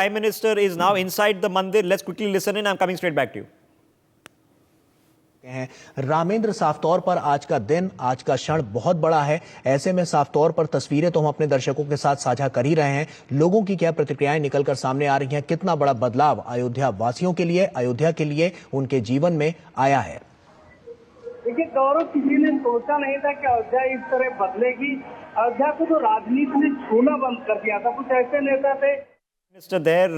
Prime Minister is now inside the mandir. Let's quickly listen in. I'm coming straight back to you. Ramendra, साफ तौर पर आज का दिन, आज का क्षण बहुत बड़ा है। ऐसे में साफ तौर पर तस्वीरें तो हम अपने दर्शकों के साथ साझा कर ही रहे हैं। लोगों की क्या प्रतिक्रियाएं निकलकर सामने आ रही हैं, कितना बड़ा बदलाव अयोध्या वासियों के लिए, अयोध्या के लिए, उनके जीवन में आया है। देखिए गौरव, किसी ने सोचा नहीं था कि अयोध्या इस तरह बदलेगी। अयोध्या को तो राजनीति ने छूना बंद कर दिया था। कुछ ऐसे नेता थे। Minister there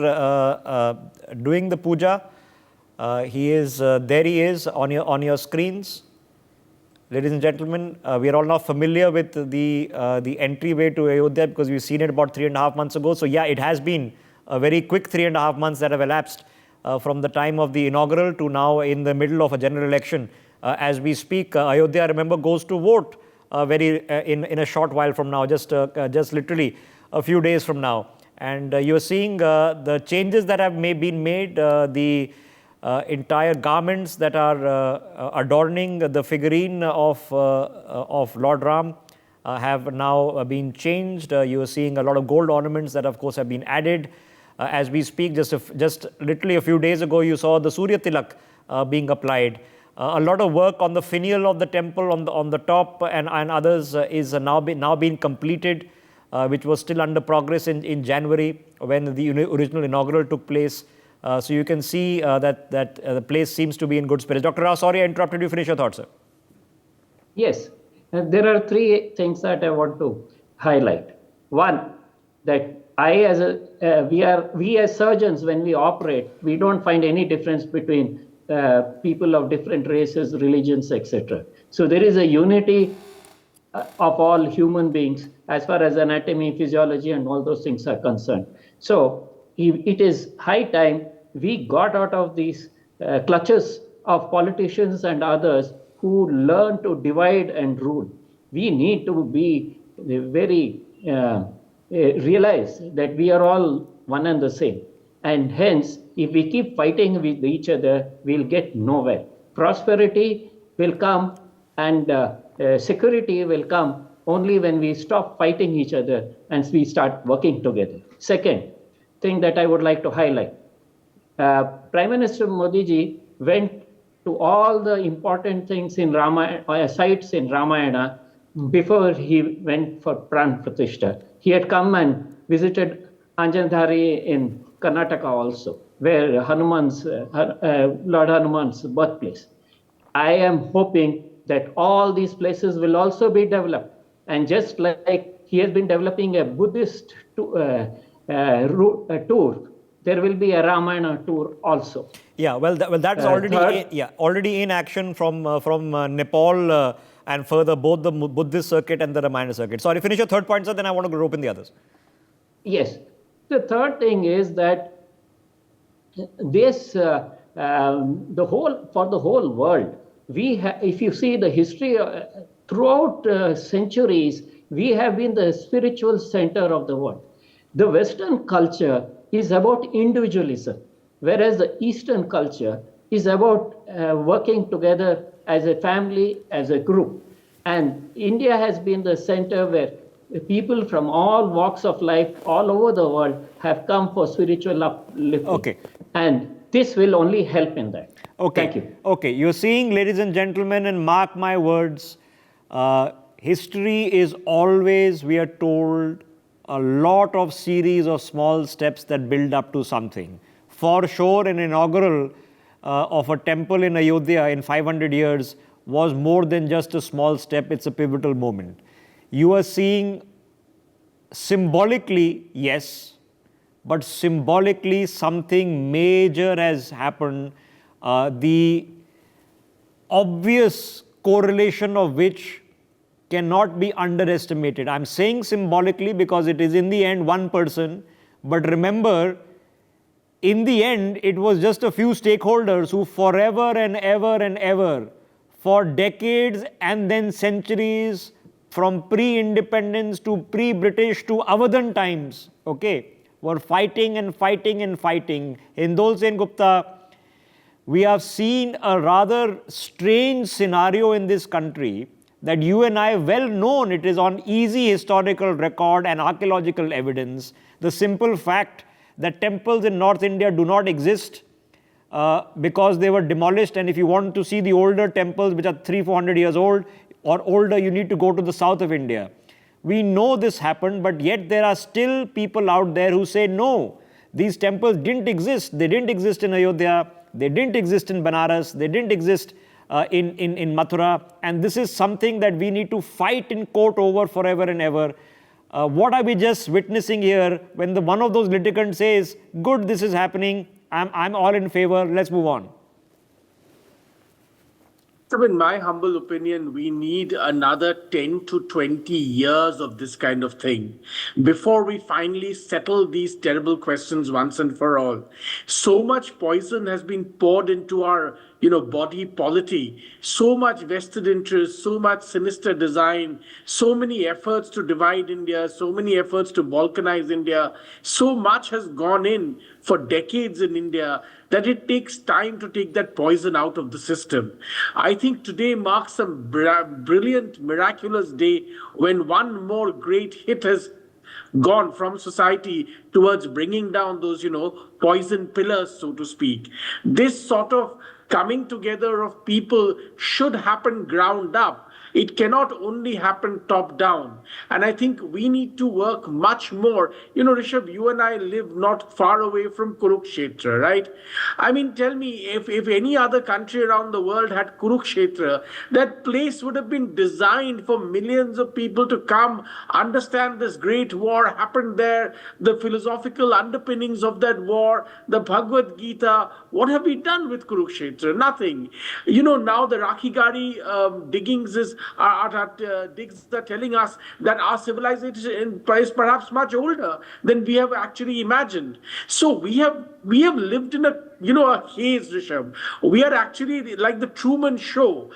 doing the puja. He is there. He is on your screens, ladies and gentlemen. We are all now familiar with the entryway to Ayodhya because we've seen it about 3.5 months ago. So yeah, it has been a very quick 3.5 months that have elapsed from the time of the inaugural to now in the middle of a general election. As we speak, Ayodhya, remember, goes to vote in a short while from now, just literally a few days from now. And you're seeing the changes that have been made, the entire garments that are adorning the figurine of Lord Ram have now been changed. You are seeing a lot of gold ornaments that, of course, have been added. As we speak, just literally a few days ago, you saw the Surya Tilak being applied. A lot of work on the finial of the temple on the top and others is now being completed, which was still under progress in January when the original inaugural took place. So you can see that the place seems to be in good spirits. Dr. Rao, sorry I interrupted you. Finish your thoughts, sir. Yes, there are three things that I want to highlight. One, that we as surgeons, when we operate, we don't find any difference between people of different races, religions, etc. So there is a unity of all human beings as far as anatomy, physiology, and all those things are concerned. So it is high time we got out of these clutches of politicians and others who learn to divide and rule. We need to be very realize that we are all one and the same. And hence, if we keep fighting with each other, we'll get nowhere. Prosperity will come and security will come only when we stop fighting each other and we start working together. Second thing that I would like to highlight, Prime Minister Modi ji went to all the important things in sites in Ramayana before he went for Pran Pratishtha. He had come and visited Anjanadhari in Karnataka also, where Lord Hanuman's birthplace. I am hoping that all these places will also be developed. And just like he has been developing a Buddhist tour, there will be a Ramayana tour also. Yeah, well, that's already in action from Nepal and further, both the Buddhist circuit and the Ramayana circuit. Sorry, finish your third point, sir, then I want to rope in the others. Yes. The third thing is that this, for the whole world, if you see the history throughout centuries, we have been the spiritual center of the world. The Western culture is about individualism, whereas the Eastern culture is about working together as a family, as a group. And India has been the center where people from all walks of life all over the world have come for spiritual uplifting. Okay. And this will only help in that. Okay. Thank you. Okay. You're seeing, ladies and gentlemen, and mark my words, history is always, we are told, a lot of series of small steps that build up to something. For sure, an inaugural of a temple in Ayodhya in 500 years was more than just a small step. It's a pivotal moment. You are seeing symbolically, yes, but symbolically something major has happened. The obvious correlation of which cannot be underestimated. I'm saying symbolically because it is in the end one person, but remember, in the end, it was just a few stakeholders who forever and ever, for decades and then centuries, from pre-independence to pre-British to Awadhan times, okay, were fighting and fighting and fighting. Hindol Sen Gupta, we have seen a rather strange scenario in this country that you and I well known, it is on easy historical record and archaeological evidence, the simple fact that temples in North India do not exist because they were demolished, and if you want to see the older temples which are 300-400 years old or older, you need to go to the south of India. We know this happened, but yet there are still people out there who say, no, these temples didn't exist. They didn't exist in Ayodhya. They didn't exist in Banaras. They didn't exist in Mathura. And this is something that we need to fight in court over forever and ever. What are we just witnessing here when one of those litigants says, good, this is happening. I'm all in favor. Let's move on. So in my humble opinion, we need another 10 to 20 years of this kind of thing before we finally settle these terrible questions once and for all. So much poison has been poured into our body polity, so much vested interest, so much sinister design, so many efforts to divide India, so many efforts to balkanize India, so much has gone in for decades in India that it takes time to take that poison out of the system. I think today marks a brilliant, miraculous day when one more great hit has gone from society towards bringing down those, poison pillars, so to speak. This sort of coming together of people should happen ground up. It cannot only happen top down. And I think we need to work much more. Rishabh, you and I live not far away from Kurukshetra, right? I mean, tell me, if any other country around the world had Kurukshetra, that place would have been designed for millions of people to come, understand this great war happened there, the philosophical underpinnings of that war, the Bhagavad Gita. What have we done with Kurukshetra? Nothing. Now the Rakhigari diggings digs are telling us that our civilization is perhaps much older than we have actually imagined. So we have lived in a haze, Rishabh. We are actually like the Truman Show.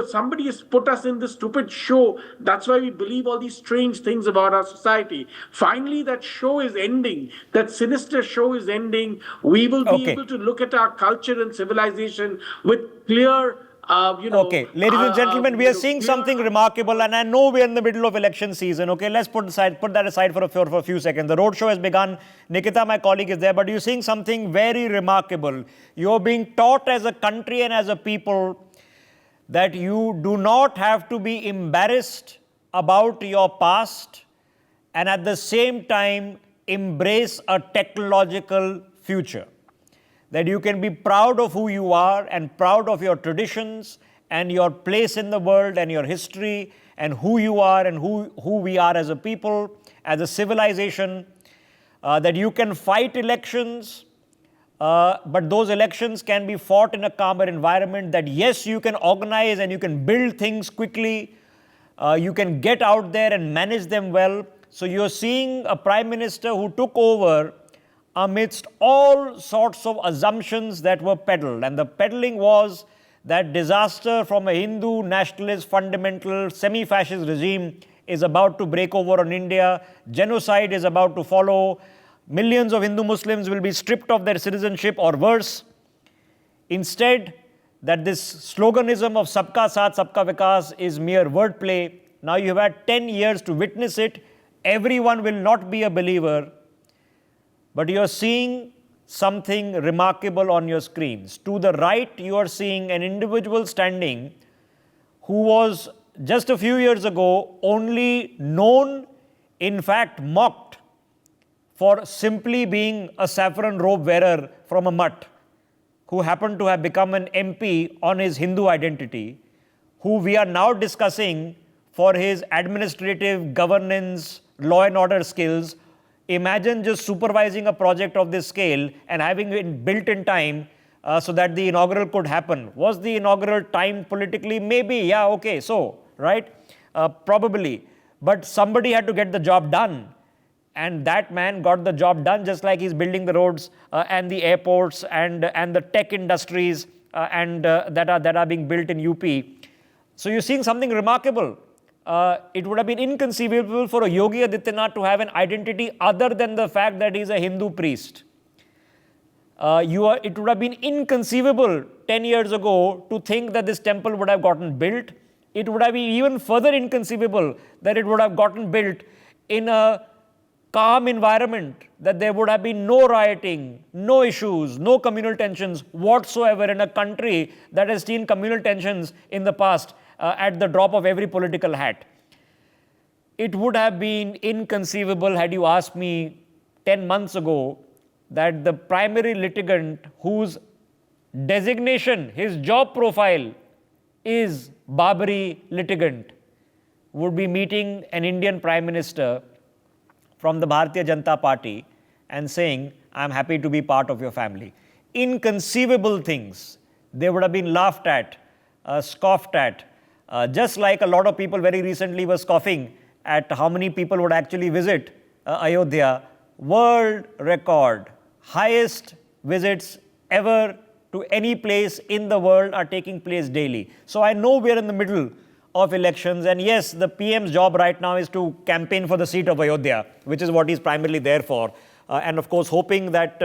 Somebody has put us in this stupid show. That's why we believe all these strange things about our society. Finally, that show is ending. That sinister show is ending. We will be able to look at our culture and civilization with clear okay, ladies and gentlemen, we are seeing something remarkable, and I know we're in the middle of election season. Okay, let's put that aside for a few seconds. The roadshow has begun. Nikita, my colleague, is there, but you're seeing something very remarkable. You're being taught as a country and as a people that you do not have to be embarrassed about your past and at the same time embrace a technological future. That you can be proud of who you are and proud of your traditions and your place in the world and your history and who you are and who we are as a people, as a civilization, that you can fight elections, but those elections can be fought in a calmer environment, that yes, you can organize and you can build things quickly, you can get out there and manage them well. So you're seeing a prime minister who took over amidst all sorts of assumptions that were peddled. And the peddling was that disaster from a Hindu, nationalist, fundamental, semi-fascist regime is about to break over on India. Genocide is about to follow. Millions of Hindu Muslims will be stripped of their citizenship or worse. Instead, that this sloganism of Sabka Saath, Sabka Vikas is mere wordplay. Now you have had 10 years to witness it. Everyone will not be a believer. But you are seeing something remarkable on your screens. To the right, you are seeing an individual standing who was just a few years ago only known, in fact mocked, for simply being a saffron robe wearer from a mutt, who happened to have become an MP on his Hindu identity, who we are now discussing for his administrative governance, law and order skills. Imagine just supervising a project of this scale and having it built in time so that the inaugural could happen. Was the inaugural timed politically? Maybe, yeah, okay, so, right? Probably. But somebody had to get the job done. And that man got the job done, just like he's building the roads and the airports and the tech industries that are being built in UP. So you're seeing something remarkable. It would have been inconceivable for a Yogi Adityanath to have an identity other than the fact that he's a Hindu priest. It would have been inconceivable 10 years ago to think that this temple would have gotten built. It would have been even further inconceivable that it would have gotten built in a calm environment, that there would have been no rioting, no issues, no communal tensions whatsoever in a country that has seen communal tensions in the past at the drop of every political hat. It would have been inconceivable had you asked me 10 months ago that the primary litigant whose designation, his job profile is Babari litigant, would be meeting an Indian Prime Minister from the Bharatiya Janata Party and saying, I'm happy to be part of your family. Inconceivable things. They would have been laughed at, scoffed at, just like a lot of people very recently were scoffing at how many people would actually visit Ayodhya. World record, highest visits ever to any place in the world are taking place daily. So I know we're in the middle of elections, and yes, the PM's job right now is to campaign for the seat of Ayodhya, which is what he's primarily there for. And of course, hoping that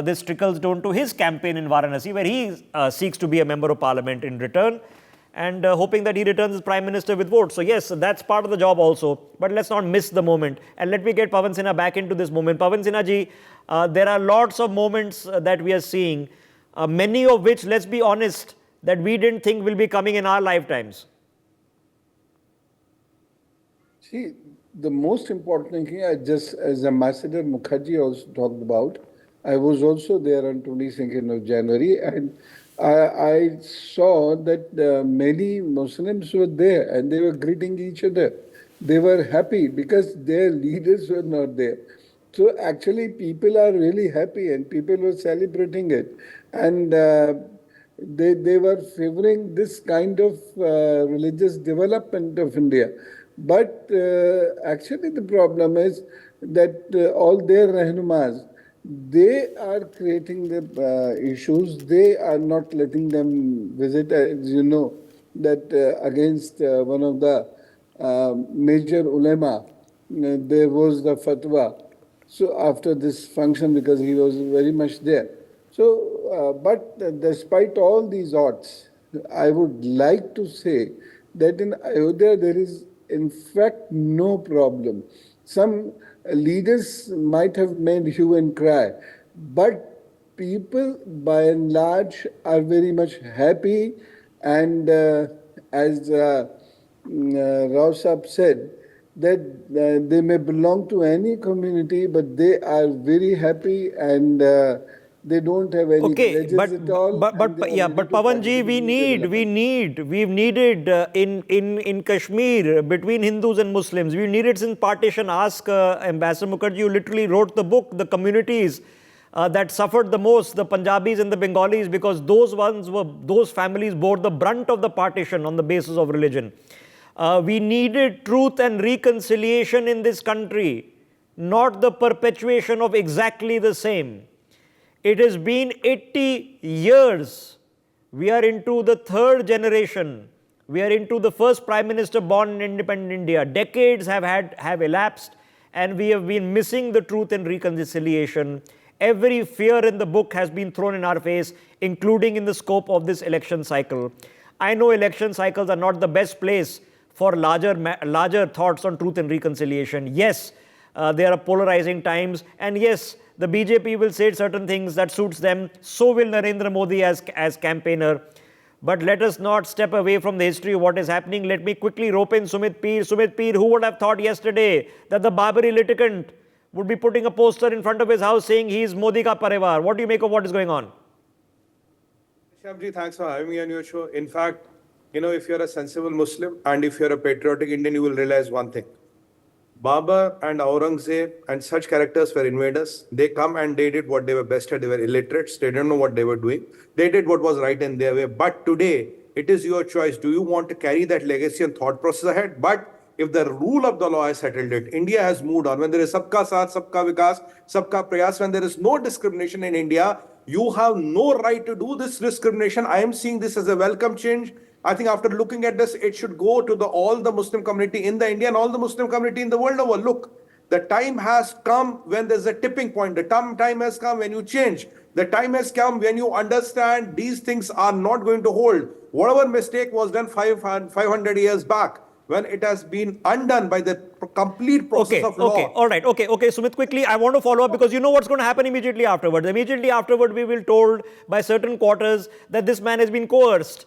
this trickles down to his campaign in Varanasi, where he seeks to be a member of parliament in return, and hoping that he returns as Prime Minister with votes. So yes, that's part of the job also. But let's not miss the moment. And let me get Pawan Sinha back into this moment. Pawan Sinha ji, there are lots of moments that we are seeing, many of which, let's be honest, that we didn't think will be coming in our lifetimes. See, the most important thing, as Ambassador Mukherjee also talked about, I was also there on 22nd of January, and I saw that many Muslims were there and they were greeting each other. They were happy because their leaders were not there. So actually people are really happy and people were celebrating it. And they were favoring this kind of religious development of India. But actually the problem is that all their rahnumas, they are creating the issues. They are not letting them visit. As you know, that against one of the major ulema, there was the fatwa. So after this function, because he was very much there. So, but despite all these odds, I would like to say that in Ayodhya there is in fact no problem. Some leaders might have made hue and cry, but people by and large are very much happy, and as Rao Saab said, that they may belong to any community, but they are very happy and they don't have any grudges at all. But Pawanji, we've needed in Kashmir between Hindus and Muslims. We needed since partition. Ask Ambassador Mukherjee, who literally wrote the book, the communities that suffered the most, the Punjabis and the Bengalis, because those families bore the brunt of the partition on the basis of religion. We needed truth and reconciliation in this country, not the perpetuation of exactly the same. It has been 80 years. We are into the third generation. We are into the first Prime Minister born in independent India. Decades have elapsed, and we have been missing the truth and reconciliation. Every fear in the book has been thrown in our face, including in the scope of this election cycle. I know election cycles are not the best place for larger thoughts on truth and reconciliation. Yes, there are polarizing times, and yes, the BJP will say certain things that suits them. So will Narendra Modi as campaigner. But let us not step away from the history of what is happening. Let me quickly rope in Sumit Peer. Sumit Peer, who would have thought yesterday that the Babari litigant would be putting a poster in front of his house saying he is Modi ka parivar? What do you make of what is going on? Shabji, thanks for having me on your show. In fact, if you're a sensible Muslim and if you're a patriotic Indian, you will realize one thing. Babur and Aurangzeb and such characters were invaders. They come and they did what they were best at. They were illiterates. They didn't know what they were doing. They did what was right in their way. But today, it is your choice. Do you want to carry that legacy and thought process ahead? But if the rule of the law has settled it, India has moved on. When there is sabka saath, sabka vikas, sabka prayas, when there is no discrimination in India, you have no right to do this discrimination. I am seeing this as a welcome change. I think after looking at this, it should go to all the Muslim community in the India and all the Muslim community in the world over. Look, the time has come when there's a tipping point. The time has come when you change. The time has come when you understand these things are not going to hold. Whatever mistake was done 500 years back, when it has been undone by the complete process of law. All right. Okay. Sumit, quickly, I want to follow up because you know what's going to happen immediately afterwards. Immediately afterward, we will told by certain quarters that this man has been coerced.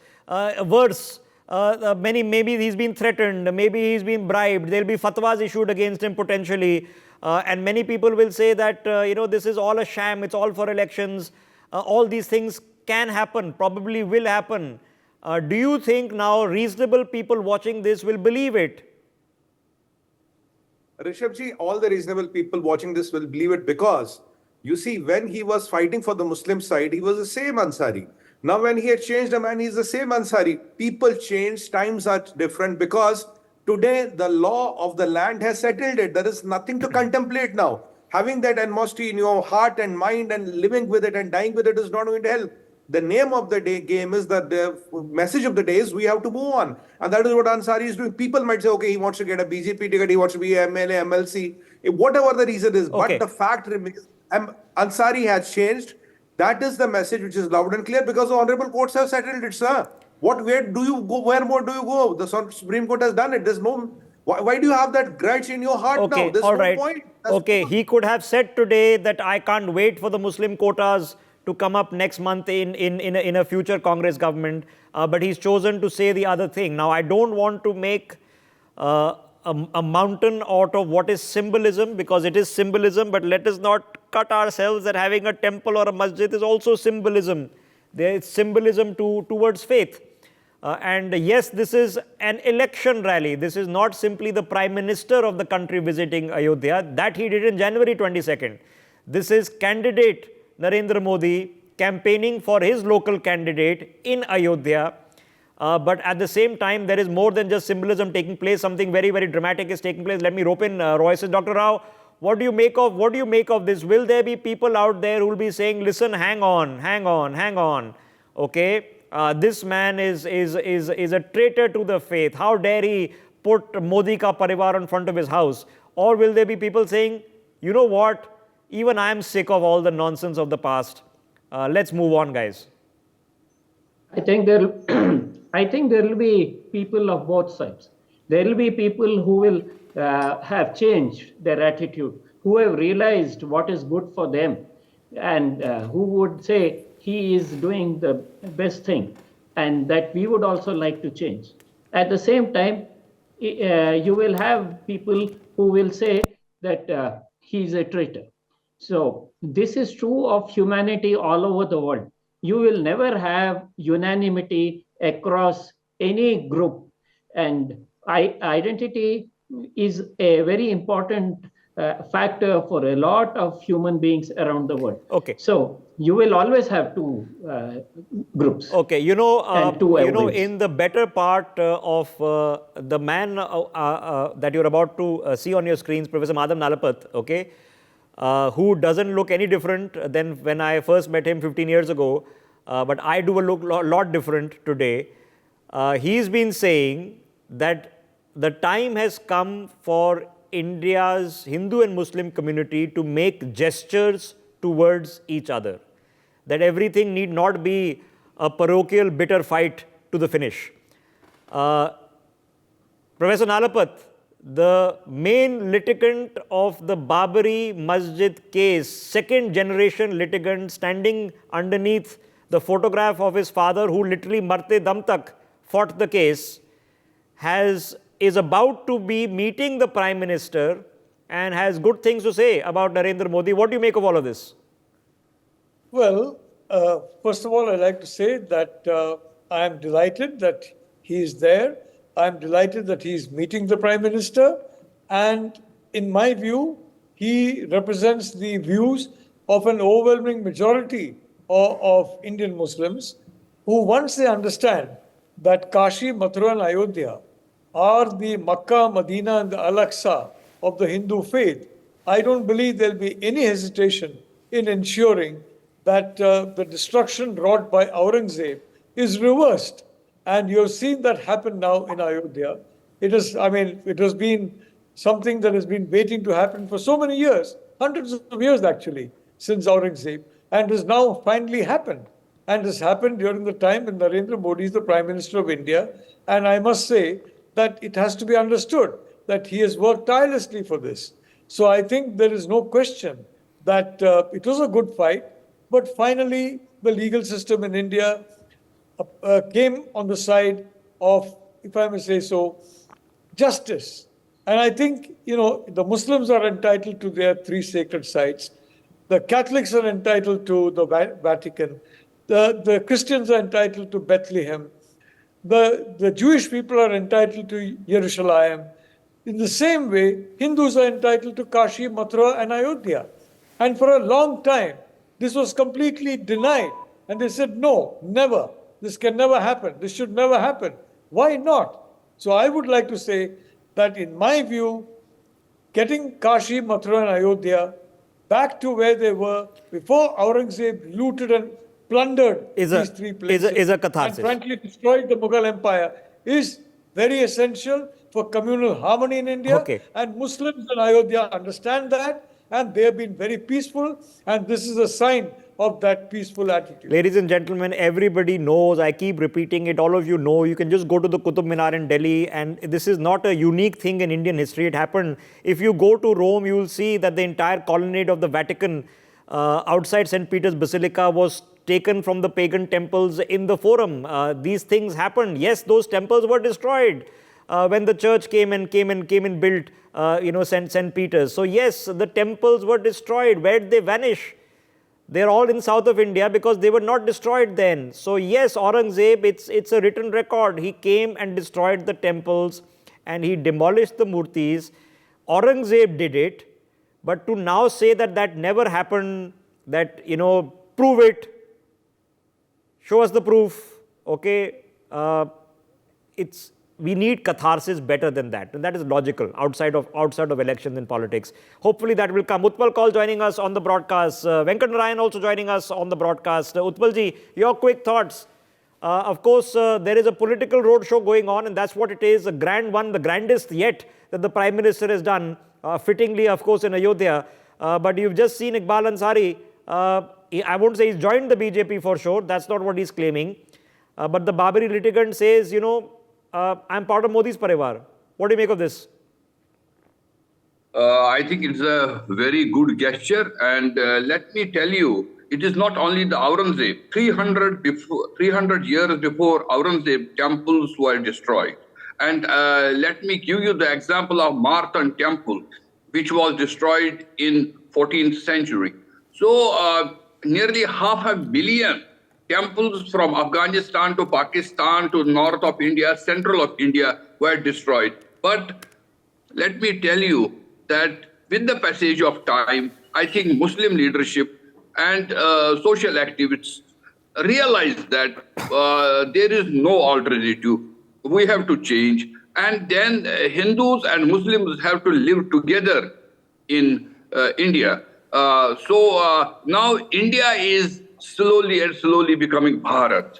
Worse, maybe he's been threatened, maybe he's been bribed. There'll be fatwas issued against him potentially, and many people will say that this is all a sham. It's all for elections. All these things can happen, probably will happen. Do you think now reasonable people watching this will believe it? Rishabhji, all the reasonable people watching this will believe it because, you see, when he was fighting for the Muslim side, he was the same Ansari. Now, when he had changed a man, he's the same Ansari. People change, times are different because today the law of the land has settled it. There is nothing to contemplate now. Having that animosity in your heart and mind and living with it and dying with it is not going to help. The name of the day game is that the message of the day is we have to move on. And that is what Ansari is doing. People might say, okay, he wants to get a BJP ticket, he wants to be MLA, MLC, whatever the reason is. Okay. But the fact remains, Ansari has changed. That is the message which is loud and clear because the honorable courts have settled it, sir. Where do you go? Where more do you go? The Supreme Court has done it. There's no... Why do you have that grudge in your heart now? There's no point. He could have said today that I can't wait for the Muslim quotas to come up next month in a future Congress government, but he's chosen to say the other thing. Now, I don't want to make a mountain out of what is symbolism, because it is symbolism, but let us not cut ourselves that having a temple or a masjid is also symbolism. There is symbolism towards faith. And yes, this is an election rally. This is not simply the Prime Minister of the country visiting Ayodhya. That he did in January 22nd. This is candidate Narendra Modi campaigning for his local candidate in Ayodhya. But at the same time, there is more than just symbolism taking place. Something very, very dramatic is taking place. Let me rope in Roy. Says, Dr. Rao, what do you make of this? Will there be people out there who will be saying, listen, hang on. Okay, this man is a traitor to the faith. How dare he put Modi ka parivar in front of his house? Or will there be people saying, you know what? Even I am sick of all the nonsense of the past. Let's move on, guys. I think there will be people of both sides. There will be people who will have changed their attitude, who have realized what is good for them, and who would say he is doing the best thing, and that we would also like to change. At the same time, you will have people who will say that he is a traitor. So this is true of humanity all over the world. You will never have unanimity across any group, and identity is a very important factor for a lot of human beings around the world. Okay. So you will always have two groups. Okay, and two in the better part of the man that you're about to see on your screens, Professor Madhav Nalapat, okay, who doesn't look any different than when I first met him 15 years ago, but I do look a lot different today. He's been saying that the time has come for India's Hindu and Muslim community to make gestures towards each other, that everything need not be a parochial bitter fight to the finish. Professor Nalapat, the main litigant of the Babari Masjid case, second generation litigant standing underneath the photograph of his father who literally marte dam tak fought the case, is about to be meeting the Prime Minister and has good things to say about Narendra Modi. What do you make of all of this? Well, first of all, I'd like to say that I am delighted that he is there. I'm delighted that he's meeting the Prime Minister. And in my view, he represents the views of an overwhelming majority of Indian Muslims who, once they understand that Kashi, Mathura and Ayodhya are the Makkah, Medina and the Al-Aqsa of the Hindu faith, I don't believe there'll be any hesitation in ensuring that the destruction wrought by Aurangzeb is reversed. And you've seen that happen now in Ayodhya. It has been something that has been waiting to happen for so many years, hundreds of years actually, since Aurangzeb, and has now finally happened. And has happened during the time when Narendra Modi is the Prime Minister of India. And I must say that it has to be understood that he has worked tirelessly for this. So I think there is no question that it was a good fight, but finally the legal system in India came on the side of, if I may say so, justice. And I think, the Muslims are entitled to their three sacred sites. The Catholics are entitled to the Vatican. The Christians are entitled to Bethlehem. The Jewish people are entitled to Jerusalem. In the same way, Hindus are entitled to Kashi, Mathura, and Ayodhya. And for a long time, this was completely denied. And they said, no, never. This can never happen. This should never happen. Why not? So I would like to say that in my view, getting Kashi, Mathura, and Ayodhya back to where they were before Aurangzeb looted and plundered these three places is a catharsis. and frankly destroyed the Mughal Empire is very essential for communal harmony in India. Okay. And Muslims in Ayodhya understand that, and they have been very peaceful, and this is a sign of that peaceful attitude. Ladies and gentlemen, everybody knows, I keep repeating it, all of you know, you can just go to the Qutub Minar in Delhi, and this is not a unique thing in Indian history. It happened. If you go to Rome, you will see that the entire colonnade of the Vatican outside St. Peter's Basilica was taken from the pagan temples in the Forum. These things happened. Yes, those temples were destroyed when the church came and built, St. Peter's. So yes, the temples were destroyed. Where did they vanish? They're all in south of India because they were not destroyed then. So yes, Aurangzeb, it's a written record. He came and destroyed the temples and he demolished the murtis. Aurangzeb did it. But to now say that that never happened, that, prove it, show us the proof, okay, we need catharsis better than that. And that is logical outside of elections and politics. Hopefully that will come. Utpal Kaul joining us on the broadcast. Venkat Narayan also joining us on the broadcast. Utpalji, your quick thoughts. Of course, there is a political roadshow going on, and that's what it is, a grand one, the grandest yet that the Prime Minister has done, fittingly, of course, in Ayodhya. But you've just seen Iqbal Ansari. I won't say he's joined the BJP for sure. That's not what he's claiming. But the Babari litigant says, I'm part of Modi's parivar. What do you make of this? I think it's a very good gesture. And let me tell you, it is not only the Aurangzeb. 300 years before Aurangzeb, temples were destroyed. And let me give you the example of Marthan temple, which was destroyed in 14th century. So nearly 500 million temples from Afghanistan to Pakistan to north of India, central of India were destroyed. But let me tell you that with the passage of time, I think Muslim leadership and social activists realized that there is no alternative. We have to change. And then Hindus and Muslims have to live together in India. So now India is slowly becoming Bharat.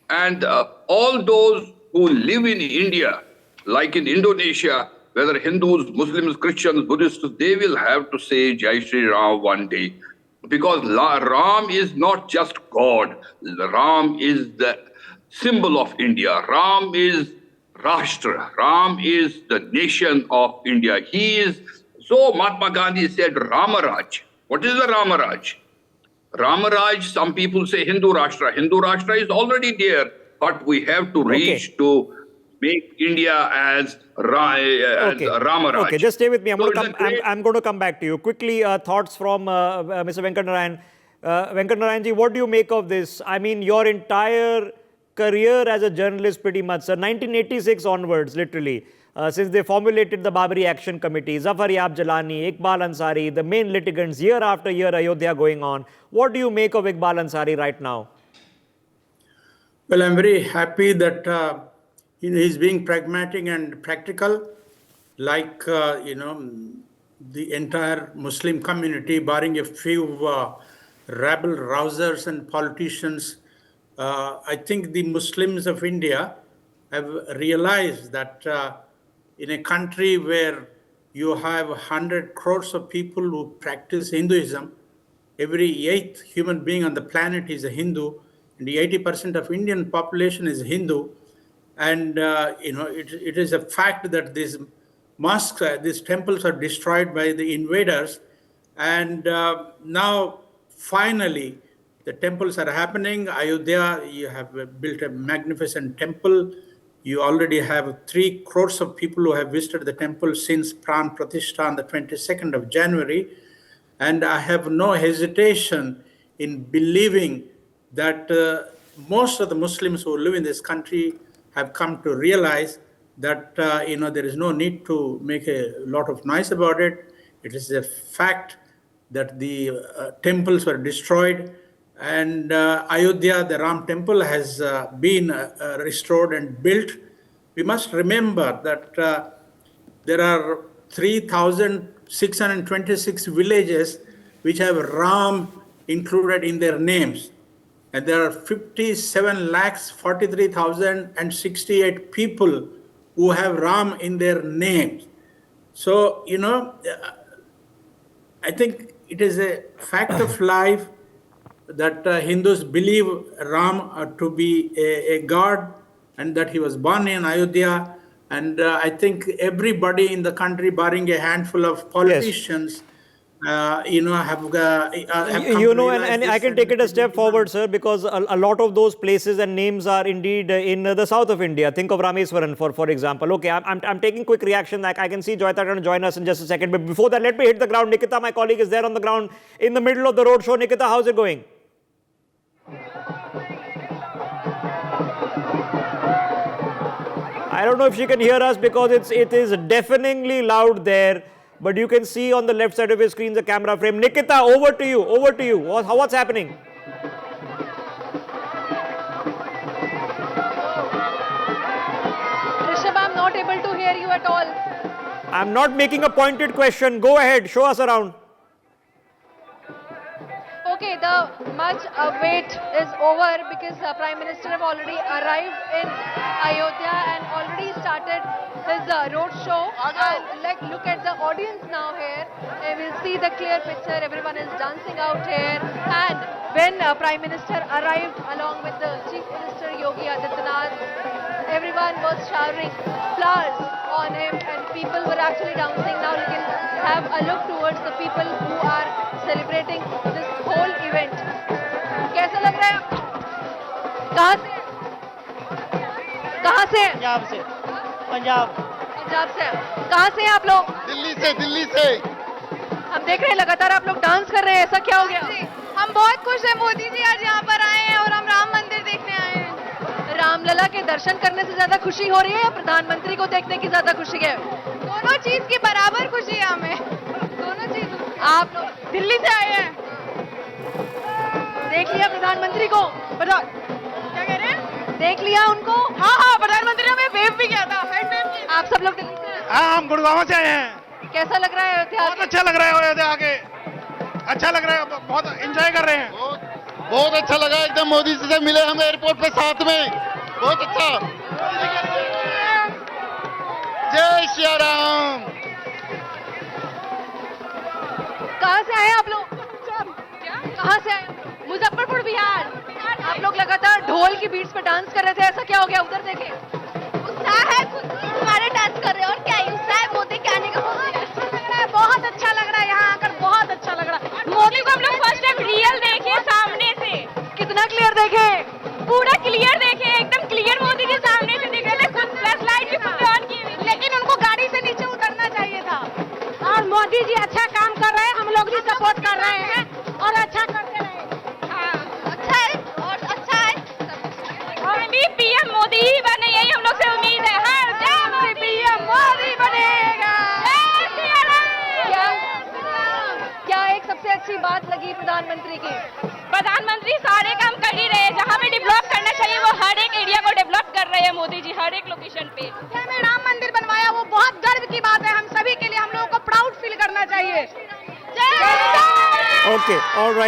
And all those who live in India, like in Indonesia, whether Hindus, Muslims, Christians, Buddhists, they will have to say Jai Shri Ram one day. Because Ram is not just God. Ram is the symbol of India. Ram is Rashtra. Ram is the nation of India. So Mahatma Gandhi said Ramaraj. What is the Ramaraj? Ramaraj, some people say Hindu Rashtra. Hindu Rashtra is already there, but we have to reach to make India as Ramaraj. Okay, just stay with me. I'm going to come back to you. Quickly, thoughts from Mr. Venkat Narayan. Venkat Narayan ji, what do you make of this? I mean, your entire career as a journalist pretty much, sir, 1986 onwards, literally, since they formulated the Babari Action Committee, Zafar Yab Jalani, Iqbal Ansari, the main litigants, year after year, Ayodhya going on. What do you make of Iqbal Ansari right now? Well, I'm very happy that he's being pragmatic and practical, like, the entire Muslim community, barring a few rabble-rousers and politicians. I think the Muslims of India have realized that in a country where you have 100 crores of people who practice Hinduism, every 8th human being on the planet is a Hindu, and the 80% of Indian population is Hindu. And, it is a fact that these mosques, these temples are destroyed by the invaders. And now, finally, the temples are happening. Ayodhya, you have built a magnificent temple. You already have 3 crores of people who have visited the temple since Pran Pratishtha on the 22nd of January. And I have no hesitation in believing that most of the Muslims who live in this country have come to realize that there is no need to make a lot of noise about it. It is a fact that the temples were destroyed, and Ayodhya, the Ram temple, has been restored and built. We must remember that there are 3,626 villages which have Ram included in their names. And there are 57,43,068 people who have Ram in their names. So, I think it is a fact of life that Hindus believe Ram to be a god, and that he was born in Ayodhya. And I think everybody in the country, barring a handful of politicians, have come and I can take it a step forward, sir, because a lot of those places and names are indeed in the south of India. Think of Rameswaram, for example. Okay, I'm taking quick reaction. I can see Joyita going to join us in just a second. But before that, let me hit the ground. Nikita, my colleague, is there on the ground in the middle of the roadshow. Nikita, how's it going? I don't know if she can hear us because it is deafeningly loud there. But you can see on the left side of your screen the camera frame. Nikita, over to you. What's happening? Rishabh, I'm not able to hear you at all. I'm not making a pointed question. Go ahead, show us around. Okay, the much wait is over because Prime Minister have already arrived in Ayodhya and already started his road show. And look at the audience now here. We'll see the clear picture. Everyone is dancing out here. And when Prime Minister arrived along with the Chief Minister Yogi Adityanath, everyone was showering flowers on him and people were actually dancing. Now you can have a look towards the people who are celebrating this whole event. कैसा लग रहा है? कहाँ से? कहाँ से? पंजाब से। कहाँ से हैं आप लोग? दिल्ली से। हम देख रहे हैं लगातार आप लोग डांस कर रहे हैं, ऐसा क्या हो गया? हम बहुत खुश हैं, मोदी जी आज यहाँ पर आए हैं और हम राम मंदिर देखने आए हैं। रामलला के दर्शन करने से ज्यादा खुशी हो रही है या प्रधानमंत्री को देखने की ज्यादा खुशी है? दोनों चीज की बराबर खुशी है हमें, दोनों चीज। आप दिल्ली से आए हैं, देख लिया प्रधानमंत्री को? क्या कह रहे हैं? देख लिया उनको? हाँ, प्रधानमंत्री ने हमें वेव भी किया था। आप सब लोग दिल्ली से? हाँ, हम गुड़गांव से आए हैं। कैसा लग रहा है अयोध्या? बहुत अच्छा लग रहा है अयोध्या आके, अच्छा लग रहा है, बहुत एंजॉय कर रहे हैं। बहुत अच्छा लगा, एकदम मोदी जी से मिले हम एयरपोर्ट पे साथ में, बहुत अच्छा। जय श्री राम। कहाँ से आए आप लोग? कहाँ से आए? मुजफ्फरपुर, बिहार। आप लोग लगातार ढोल की बीट्स पे डांस कर रहे थे, ऐसा क्या हो गया? उधर देखें। उत्साह है, खुद हमारे डांस कर रहे हैं और क्या ही उत्साह है। मोदी के आने का बहुत अच्छा लग रहा है, यहाँ आकर बहुत अच्छा लग रहा है। मोदी को हम लोग फर्स्ट टाइम रियल देखे सामने से। कितना क्लियर देखे? पूरा क्लियर देखे, एकदम क्लियर मोदी जी सामने से दिख रहे थे। खुद फ्लैश लाइट भी ऑन की, लेकिन उनको गाड़ी से नीचे उतरना चाहिए था। और मोदी जी अच्छा काम कर रहे हैं, हम लोग भी सपोर्ट कर रहे हैं और अच्छा करते रहे। हाँ, अच्छा है और अच्छा है। और भी पीएम मोदी ही बने, यही हम लोग से उम्मीद है। हर जगह पीएम मोदी बनेगा। क्या एक सबसे अच्छी बात लगी प्रधानमंत्री की? प्रधानमंत्री सारे काम कर ही रहे हैं, जहाँ भी डेवलप करना चाहिए वो हर एक एरिया को डेवलप कर रहे हैं मोदी जी, हर एक लोकेशन पे। हमें राम मंदिर बनवाया, वो बहुत गर्व की बात है हम सभी के लिए, हम लोगों को प्राउड फील करना चाहिए। Okay, all right.